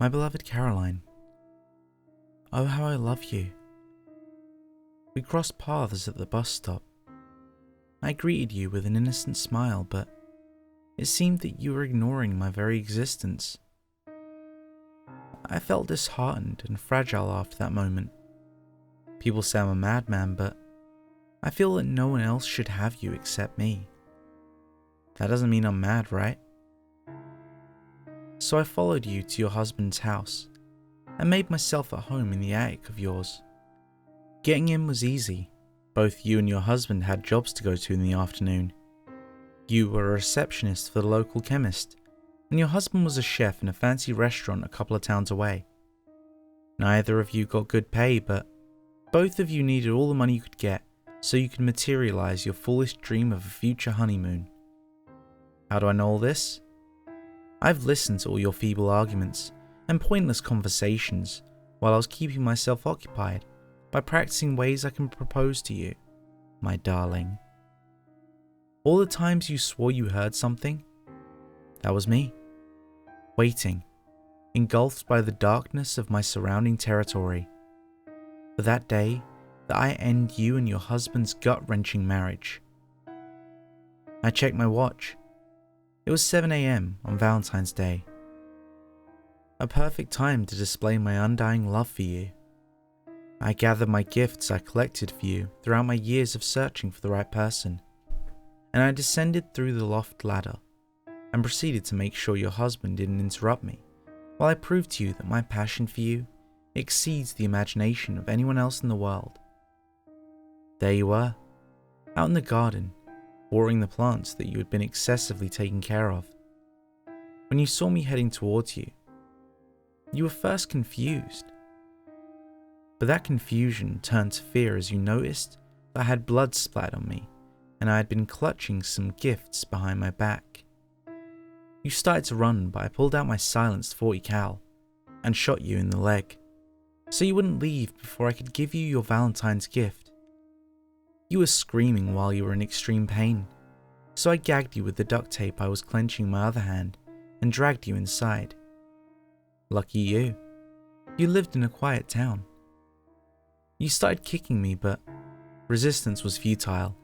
My beloved Caroline, oh how I love you. We crossed paths at the bus stop. I greeted you with an innocent smile, but it seemed that you were ignoring my very existence. I felt disheartened and fragile after that moment. People say I'm a madman, but I feel that no one else should have you except me. That doesn't mean I'm mad, right? So I followed you to your husband's house and made myself at home in the attic of yours. Getting in was easy. Both you and your husband had jobs to go to in the afternoon. You were a receptionist for the local chemist, and your husband was a chef in a fancy restaurant a couple of towns away. Neither of you got good pay, but both of you needed all the money you could get so you could materialize your foolish dream of a future honeymoon. How do I know all this? I've listened to all your feeble arguments and pointless conversations while I was keeping myself occupied by practicing ways I can propose to you, my darling. All the times you swore you heard something, that was me, waiting, engulfed by the darkness of my surrounding territory, for that day that I end you and your husband's gut-wrenching marriage. I checked my watch. It was 7 a.m. on Valentine's Day. A perfect time to display my undying love for you. I gathered my gifts I collected for you throughout my years of searching for the right person, and I descended through the loft ladder and proceeded to make sure your husband didn't interrupt me while I proved to you that my passion for you exceeds the imagination of anyone else in the world. There you were, out in the garden, watering the plants that you had been excessively taking care of. When you saw me heading towards you, you were first confused. But that confusion turned to fear as you noticed that I had blood splat on me and I had been clutching some gifts behind my back. You started to run, but I pulled out my silenced .40 cal and shot you in the leg, so you wouldn't leave before I could give you your Valentine's gift. You were screaming while you were in extreme pain, so I gagged you with the duct tape I was clenching in my other hand and dragged you inside. Lucky you. You lived in a quiet town. You started kicking me, but resistance was futile,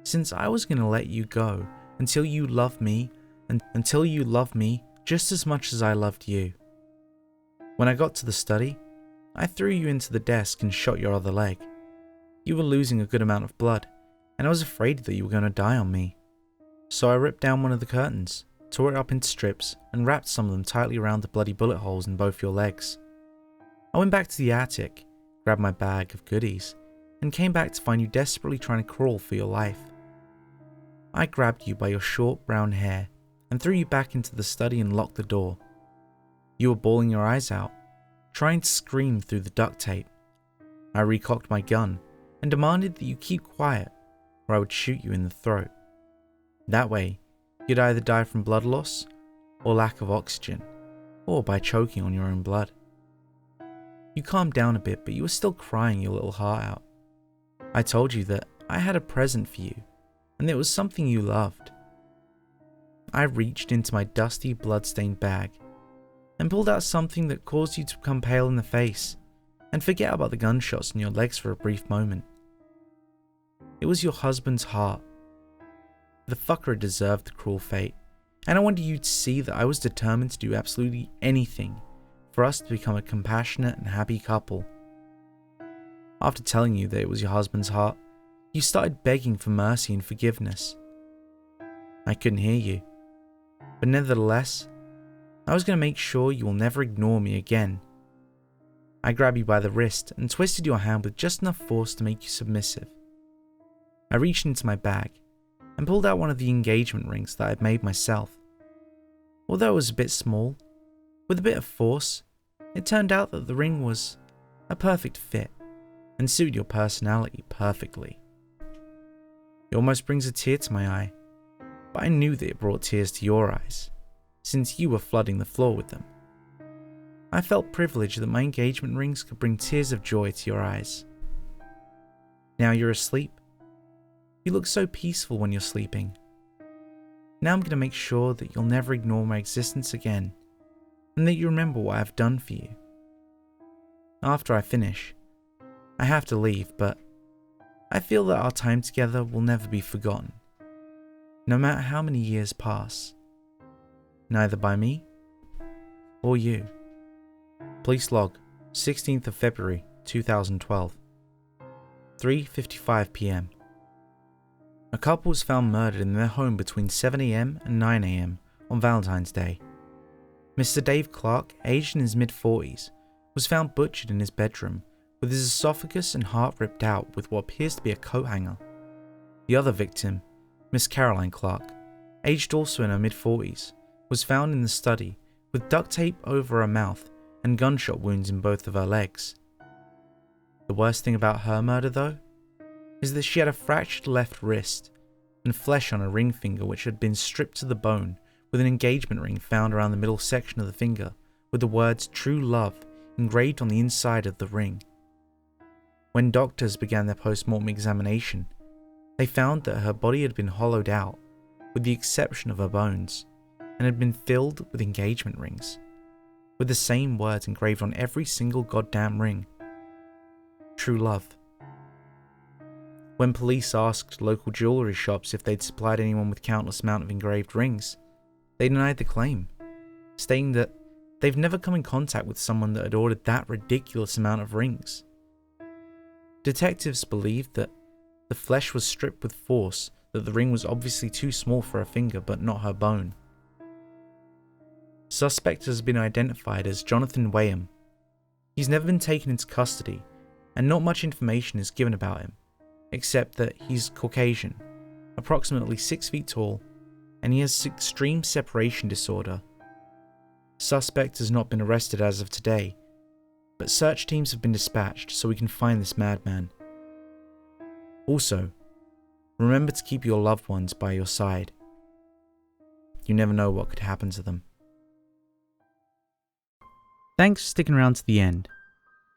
since I was going to let you go until you loved me, and until you loved me just as much as I loved you. When I got to the study, I threw you into the desk and shot your other leg. You were losing a good amount of blood, and I was afraid that you were going to die on me. So I ripped down one of the curtains, tore it up into strips, and wrapped some of them tightly around the bloody bullet holes in both your legs. I went back to the attic, grabbed my bag of goodies, and came back to find you desperately trying to crawl for your life. I grabbed you by your short brown hair and threw you back into the study and locked the door. You were bawling your eyes out, trying to scream through the duct tape. I recocked my gun and demanded that you keep quiet or I would shoot you in the throat. That way, you'd either die from blood loss or lack of oxygen, or by choking on your own blood. You calmed down a bit, but you were still crying your little heart out. I told you that I had a present for you, and it was something you loved. I reached into my dusty, blood-stained bag and pulled out something that caused you to become pale in the face and forget about the gunshots in your legs for a brief moment. It was your husband's heart. The fucker deserved the cruel fate, and I wanted you to see that I was determined to do absolutely anything for us to become a compassionate and happy couple. After telling you that it was your husband's heart, you started begging for mercy and forgiveness. I couldn't hear you, but nevertheless, I was going to make sure you will never ignore me again. I grabbed you by the wrist and twisted your hand with just enough force to make you submissive. I reached into my bag and pulled out one of the engagement rings that I had made myself. Although it was a bit small, with a bit of force, it turned out that the ring was a perfect fit and suited your personality perfectly. It almost brings a tear to my eye, but I knew that it brought tears to your eyes, since you were flooding the floor with them. I felt privileged that my engagement rings could bring tears of joy to your eyes. Now you're asleep. You look so peaceful when you're sleeping. Now I'm going to make sure that you'll never ignore my existence again. and that you remember what I have done for you. After I finish, I have to leave, but I feel that our time together will never be forgotten, no matter how many years pass, neither by me or you. Police log, 16th of February 2012, 3:55 PM. A couple was found murdered in their home between 7 AM and 9 AM on Valentine's Day. Mr. Dave Clark, aged in his mid-40s, was found butchered in his bedroom with his esophagus and heart ripped out with what appears to be a coat hanger. The other victim, Miss Caroline Clark, aged also in her mid-40s, was found in the study with duct tape over her mouth and gunshot wounds in both of her legs. The worst thing about her murder, though, is that she had a fractured left wrist and flesh on her ring finger which had been stripped to the bone, with an engagement ring found around the middle section of the finger with the words "True Love" engraved on the inside of the ring. When doctors began their post-mortem examination, they found that her body had been hollowed out, with the exception of her bones, and had been filled with engagement rings, with the same words engraved on every single goddamn ring. True love. When police asked local jewellery shops if they'd supplied anyone with countless amount of engraved rings, they denied the claim, stating that they've never come in contact with someone that had ordered that ridiculous amount of rings. Detectives believed that the flesh was stripped with force, that the ring was obviously too small for her finger but not her bone. Suspect has been identified as Jonathan Wayham. He's never been taken into custody, and not much information is given about him, except that he's Caucasian, approximately 6 feet tall, and he has extreme separation disorder. Suspect has not been arrested as of today, but search teams have been dispatched so we can find this madman. Also, remember to keep your loved ones by your side. You never know what could happen to them. Thanks for sticking around to the end.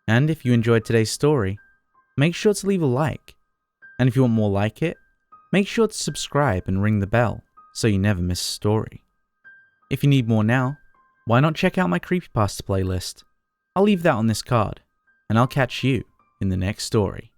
And if you enjoyed today's story, make sure to leave a like. And if you want more like it, make sure to subscribe and ring the bell so you never miss a story. If you need more now, why not check out my Creepypasta playlist? I'll leave that on this card, and I'll catch you in the next story.